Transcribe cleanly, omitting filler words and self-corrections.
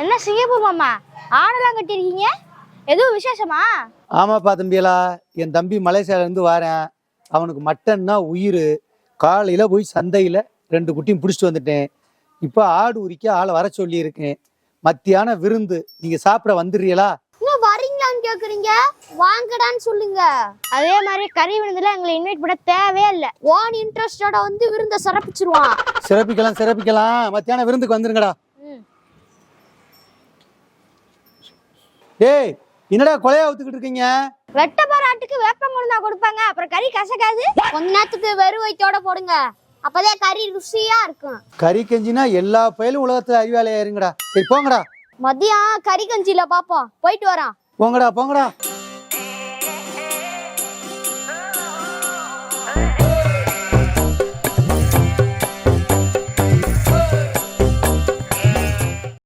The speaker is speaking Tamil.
என்ன சிங்கப்பூர் மாமா ஆடெல்லாம் கட்டிருக்கீங்க? எதுவும் விசேஷமா? ஆமாப்பா தம்பியலா, என் தம்பி மலேசியாவிலேருந்து வாரேன். அவனுக்கு மட்டன்னா உயிர். காலையில் போய் சந்தையில் 2 குட்டியும் பிடிச்சிட்டு வந்துட்டேன். இப்போ ஆடு உரிக்க ஆளை வர சொல்லியிருக்கேன். மத்தியான விருந்து நீங்கள் சாப்பிட வந்துடுறீங்களா? இன்னும் வரீங்களான்னு கேக்குறீங்க, வாங்கடான்னு சொல்லுங்க. அதே மாதிரி கறி விருந்துல எங்களை இன்வைட் பண்ண தேவையே இல்லை. ஓன் இன்ட்ரெஸ்டோட வந்து விருந்த சிறப்பிச்சிருவான். சிறப்பிக்கலாம். மத்தியான விருந்துக்கு வந்துருங்கடா. டேய், என்னடா கொலையா ஊத்துக்கிட்டு இருக்கீங்க? வெட்ட பாராட்டுக்கு வேப்பங்குழு தான் கொடுப்பாங்க, அப்புறம் கறி கசக்காது. கொஞ்ச நேரத்துக்கு வெறும் வயிற்றோட போடுங்க, அப்பதான் கறி ருசியா இருக்கும். கறி கஞ்சினா எல்லா பயலும் உலகத்துல அறிவாலையா இருங்கடா. சரி போங்கடா. மதியம் கறி கஞ்சியில பாப்போம், போயிட்டு வரோம். போங்கடா.